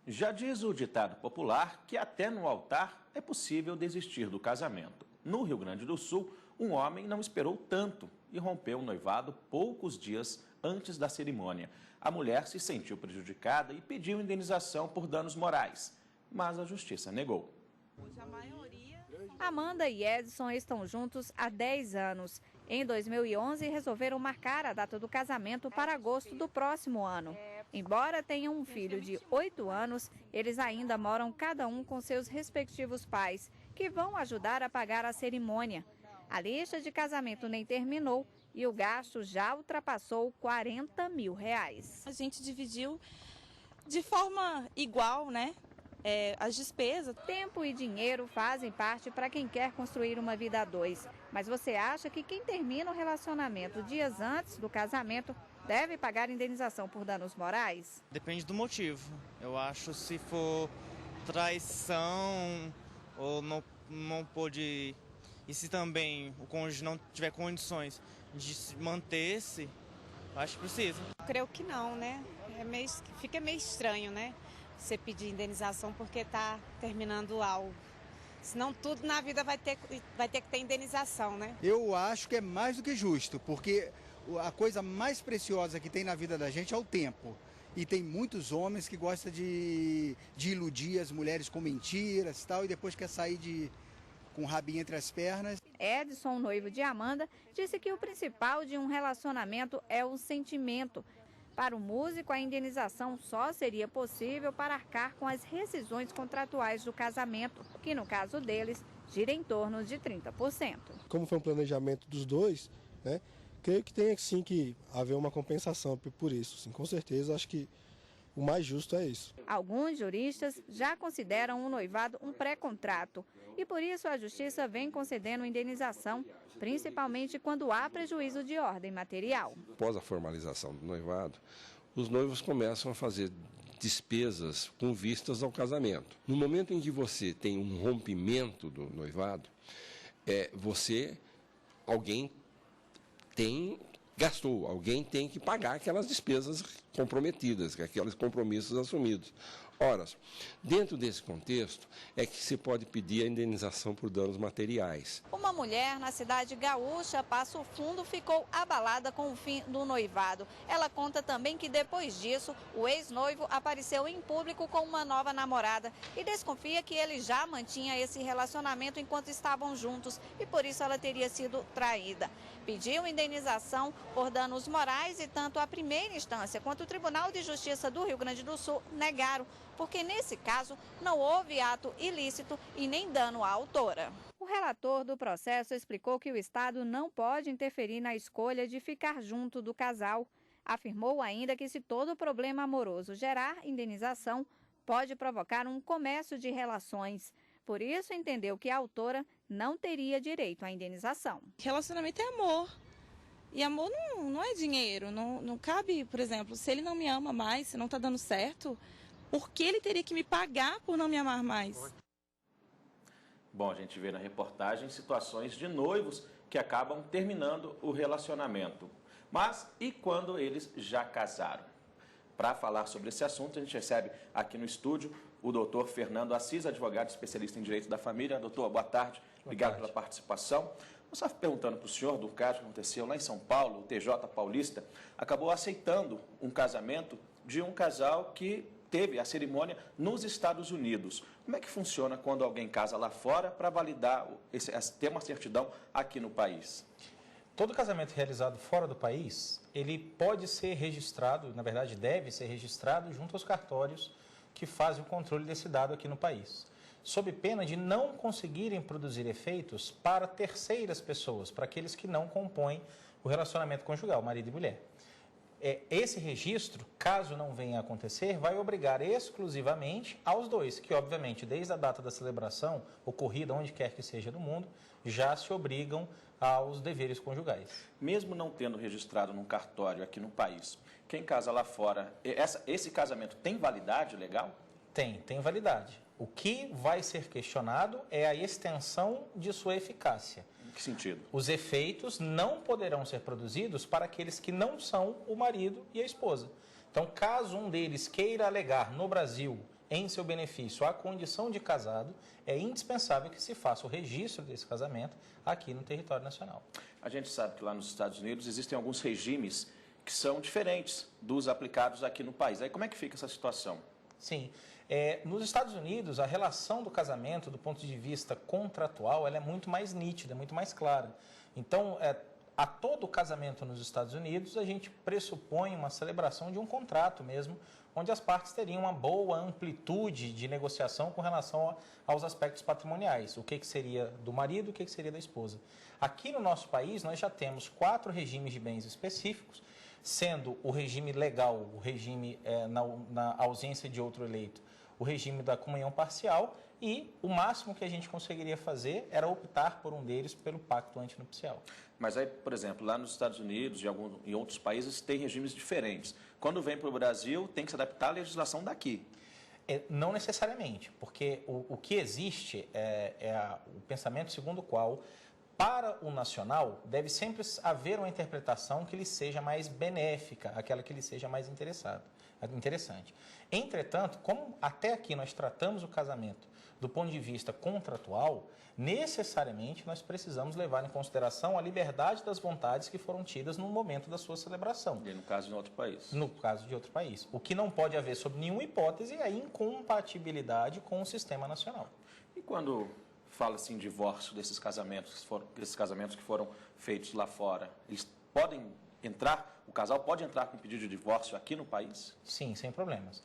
Já diz o ditado popular que até no altar é possível desistir do casamento. No Rio Grande do Sul, um homem não esperou tanto e rompeu o noivado poucos dias antes da cerimônia. A mulher se sentiu prejudicada e pediu indenização por danos morais, mas a justiça negou. Amanda e Edson estão juntos há 10 anos. Em 2011, resolveram marcar a data do casamento para agosto do próximo ano. Embora tenham um filho de 8 anos, eles ainda moram cada um com seus respectivos pais, que vão ajudar a pagar a cerimônia. A lista de casamento nem terminou e o gasto já ultrapassou R$40 mil. A gente dividiu de forma igual, né? As despesas. Tempo e dinheiro fazem parte para quem quer construir uma vida a dois. Mas você acha que quem termina o relacionamento dias antes do casamento deve pagar indenização por danos morais? Depende do motivo. Eu acho se for traição ou não pôde... E se também o cônjuge não tiver condições de manter-se, acho que precisa. Creio que não, né? Fica meio estranho, né? Você pedir indenização porque está terminando algo. Senão tudo na vida vai ter que ter indenização, né? Eu acho que é mais do que justo, porque a coisa mais preciosa que tem na vida da gente é o tempo. E tem muitos homens que gostam de iludir as mulheres com mentiras e tal, e depois quer sair com o rabinho entre as pernas. Edson, noivo de Amanda, disse que o principal de um relacionamento é o sentimento. Para o músico, a indenização só seria possível para arcar com as rescisões contratuais do casamento, que no caso deles, gira em torno de 30%. Como foi um planejamento dos dois, né, creio que tem sim que haver uma compensação por isso. Sim, com certeza, acho que o mais justo é isso. Alguns juristas já consideram o noivado um pré-contrato e por isso a Justiça vem concedendo indenização, principalmente quando há prejuízo de ordem material. Após a formalização do noivado, os noivos começam a fazer despesas com vistas ao casamento. No momento em que você tem um rompimento do noivado, alguém gastou, alguém tem que pagar aquelas despesas comprometidas, aqueles compromissos assumidos. Ora, dentro desse contexto é que se pode pedir a indenização por danos materiais. Uma mulher na cidade gaúcha, Passo Fundo, ficou abalada com o fim do noivado. Ela conta também que depois disso, o ex-noivo apareceu em público com uma nova namorada e desconfia que ele já mantinha esse relacionamento enquanto estavam juntos e por isso ela teria sido traída. Pediu indenização por danos morais e tanto a primeira instância quanto o Tribunal de Justiça do Rio Grande do Sul negaram, porque nesse caso não houve ato ilícito e nem dano à autora. O relator do processo explicou que o Estado não pode interferir na escolha de ficar junto do casal. Afirmou ainda que se todo problema amoroso gerar indenização, pode provocar um comércio de relações. Por isso, entendeu que a autora não teria direito à indenização. Relacionamento é amor. E amor não é dinheiro. Não cabe, por exemplo, se ele não me ama mais, se não está dando certo, por que ele teria que me pagar por não me amar mais? Bom, a gente vê na reportagem situações de noivos que acabam terminando o relacionamento. Mas e quando eles já casaram? Para falar sobre esse assunto, a gente recebe aqui no estúdio o doutor Fernando Assis, advogado especialista em direito da família. Doutor, boa tarde. Obrigado pela participação. Eu estava perguntando para o senhor do caso que aconteceu lá em São Paulo, o TJ Paulista acabou aceitando um casamento de um casal que teve a cerimônia nos Estados Unidos. Como é que funciona quando alguém casa lá fora para validar, ter uma certidão aqui no país? Todo casamento realizado fora do país, ele pode ser registrado, na verdade deve ser registrado junto aos cartórios que fazem o controle desse dado aqui no país, sob pena de não conseguirem produzir efeitos para terceiras pessoas, para aqueles que não compõem o relacionamento conjugal, marido e mulher. Esse registro, caso não venha a acontecer, vai obrigar exclusivamente aos dois, que obviamente desde a data da celebração, ocorrida onde quer que seja no mundo, já se obrigam aos deveres conjugais. Mesmo não tendo registrado num cartório aqui no país, quem casa lá fora, esse casamento tem validade legal? Tem validade. O que vai ser questionado é a extensão de sua eficácia. Em que sentido? Os efeitos não poderão ser produzidos para aqueles que não são o marido e a esposa. Então, caso um deles queira alegar no Brasil em seu benefício a condição de casado, é indispensável que se faça o registro desse casamento aqui no território nacional. A gente sabe que lá nos Estados Unidos existem alguns regimes que são diferentes dos aplicados aqui no país. Aí como é que fica essa situação? Sim. Nos Estados Unidos, a relação do casamento, do ponto de vista contratual, ela é muito mais nítida, é muito mais clara. Então, a todo casamento nos Estados Unidos, a gente pressupõe uma celebração de um contrato mesmo, onde as partes teriam uma boa amplitude de negociação com relação aos aspectos patrimoniais. O que seria do marido, o que seria da esposa. Aqui no nosso país, nós já temos 4 regimes de bens específicos, sendo o regime legal, o regime na ausência de outro eleito, o regime da comunhão parcial, e o máximo que a gente conseguiria fazer era optar por um deles pelo pacto antinupcial. Mas aí, por exemplo, lá nos Estados Unidos e em outros países tem regimes diferentes. Quando vem para o Brasil, tem que se adaptar à legislação daqui. Não necessariamente, porque o que existe é o pensamento segundo o qual, para o nacional, deve sempre haver uma interpretação que lhe seja mais benéfica, aquela que lhe seja mais interessante. Entretanto, como até aqui nós tratamos o casamento do ponto de vista contratual, necessariamente nós precisamos levar em consideração a liberdade das vontades que foram tidas no momento da sua celebração. E no caso de outro país. No caso de outro país. O que não pode haver, sob nenhuma hipótese, é a incompatibilidade com o sistema nacional. E quando fala-se em divórcio desses casamentos que foram feitos lá fora, eles podem entrar, o casal pode entrar com pedido de divórcio aqui no país? Sim, sem problemas.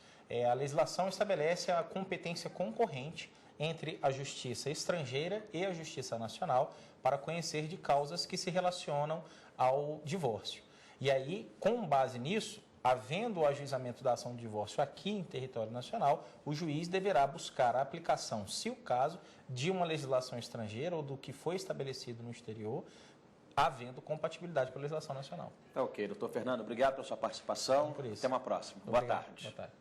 A legislação estabelece a competência concorrente entre a justiça estrangeira e a justiça nacional para conhecer de causas que se relacionam ao divórcio. E aí, com base nisso, havendo o ajuizamento da ação de divórcio aqui em território nacional, o juiz deverá buscar a aplicação, se o caso, de uma legislação estrangeira ou do que foi estabelecido no exterior, havendo compatibilidade com a legislação nacional. Tá ok, doutor Fernando, obrigado pela sua participação. Por isso. Até uma próxima. Obrigado. Boa tarde. Boa tarde.